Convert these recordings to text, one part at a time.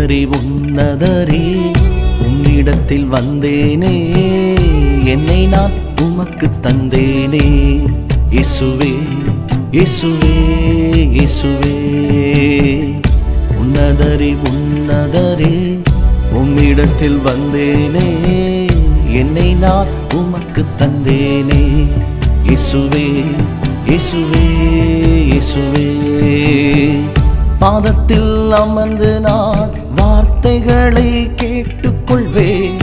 உன்னதரே உன்னதரே உன்னிடத்தில் வந்தேனே, என்னை நான் உமக்கு தந்தேனே. இயேசுவே இயேசுவே இயேசுவே, உன்னதரே உன்னதரே உம்மிடத்தில் வந்தேனே, என்னை நான் உமக்கு தந்தேனே. இயேசுவே இயேசுவே இயேசுவே, பாதத்தில் அமர்ந்து நான் வார்த்தைகளை கேட்டுக்கொள்வேன்.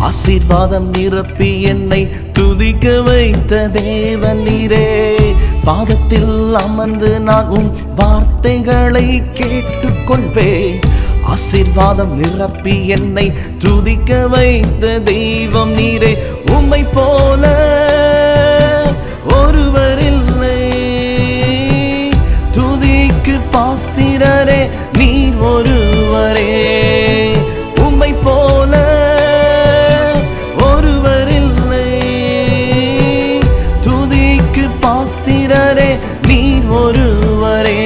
ஆசீர்வாதம் நிரப்பி என்னை துதிக்க வைத்த தேவன் நீரே. பாதத்தில் அமர்ந்து நான் உம் வார்த்தைகளை கேட்டுக்கொள்வேன். ஆசீர்வாதம் நிரப்பி என்னை துதிக்க வைத்த தெய்வம் நீரே. உம்மை போல ஒருவரில்லை, துதிக்கு பாத்திரரே நீர் ஒருவரே. உம்மை போல ஒருவரில்லை, துதிக்கு பாத்திரரே நீர் ஒருவரே.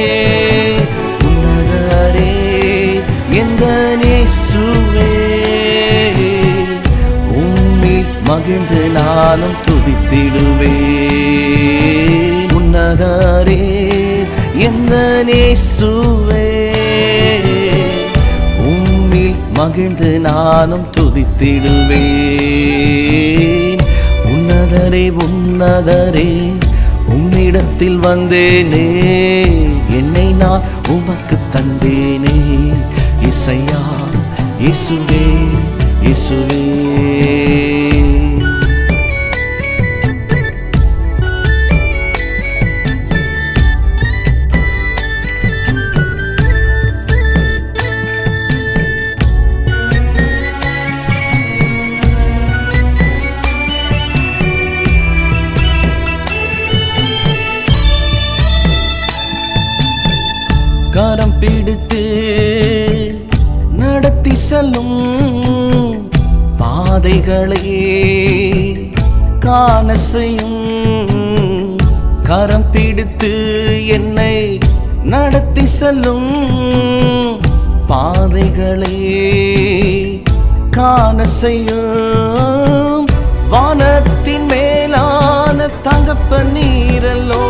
உன்னதரே எந்த இயேசுவே, உம்மில் மகிழ்ந்து நானும் துதித்திடுவேன். உன்னதரே எந்த இயேசுவே, உம்மில் மகிழ்ந்து நானும் துதித்திடுவேன். உன்னதரே உன்னதரே உம்மிடத்தில் வந்தேனே, என்னை நான் உமக்கு தந்தேனே. இசையா இயேசுவே இயேசுவே, கரம் பிடித்து நடத்தி செல்லும் பாதைகளை காண செய்யும். கரம் பிடித்து என்னை நடத்தி செல்லும் பாதைகளை காண செய்யும். வானத்தின் மேலான தகப்பன் நீரல்லோ,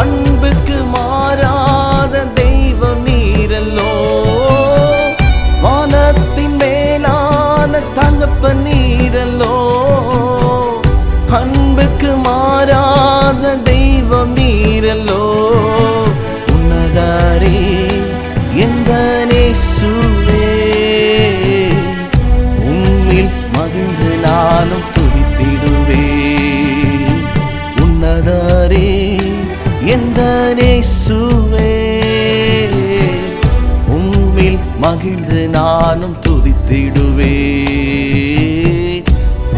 அன்புக்கு மாறாத தெய்வம் நீரல்லோ. வானத்தின் மேலான தகப்பன் நீரல்லோ, அன்புக்கு மாறாத தெய்வம் நீரல்லோ. உன்னதரே எந்த இயேசுவே, உம்மில் மகிழ்ந்து நானும் துதித்திடுவேன். உன்னதரே எந்த இயேசுவே, உம்மில் மகிழ்ந்து நானும் துதித்திடுவேன்.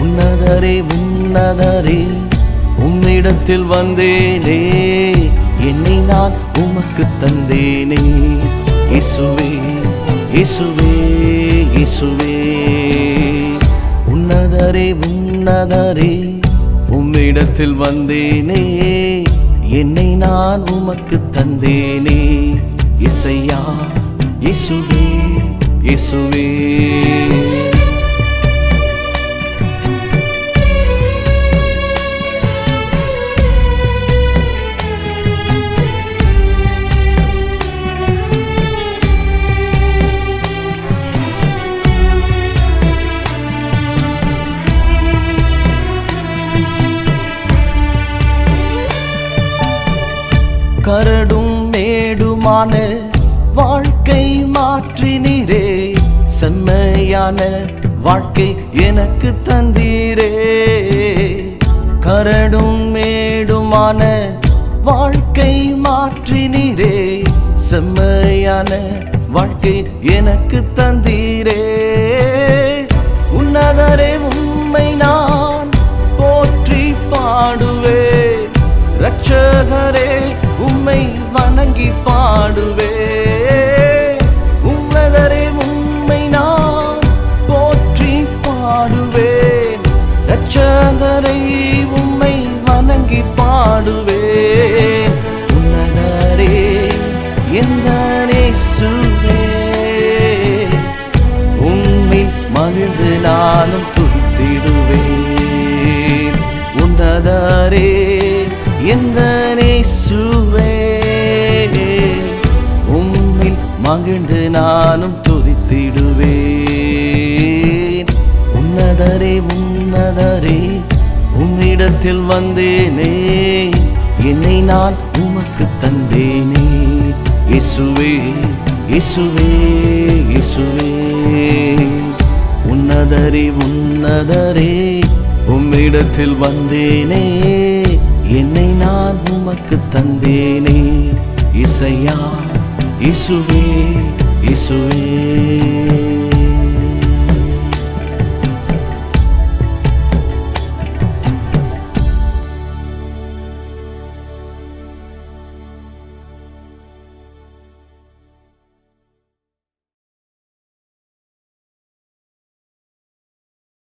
உன்னதரே உன்னதரே உம்மிடத்தில் வந்தேனே, என்னை நான் உமக்கு தந்தேனே. இயேசுவே இயேசுவே இயேசுவே, உன்னதரே உன்னதரே உம்மிடத்தில் வந்தேனே, என்னை நான் உமக்கு தந்தேனே. இசையா இயேசுவே இயேசுவே, கரடும் மேடுமான வாழ்க்கை மாற்றினீரே, செம்மையான வாழ்க்கை எனக்கு தந்தீரே. கரடும் மேடுமான வாழ்க்கை மாற்றினீரே, செம்மையான வாழ்க்கை எனக்கு தந்தீரே. உன்னதரே உம்மை நான் போற்றி பாடுவேன், இரட்சகரே உம்மை வணங்கி பாடுவேன். உன்னதரே உம்மை நான் போற்றி பாடுவேன், இரட்சகரை உம்மை வணங்கி பாடுவேன். உன்னதரே எந்த இயேசுவே, மகிழ்ந்து நானும் துதித்திடுவேன். உன்னதரே எந்த இயேசுவே, உம்மில் மகிழ்ந்து நானும் துதித்திடுவேன். உன்னதரே உன்னதரே உம்மிடத்தில் வந்தேனே, என்னை நான் உமக்கு தந்தேனே. இயேசுவே இயேசுவே இயேசுவே, உன்னதரே உன்னதரே உம்மிடத்தில் வந்தேனே, என்னை நான் உமக்கு தந்தேனே. இசையா இயேசுவே இயேசுவே.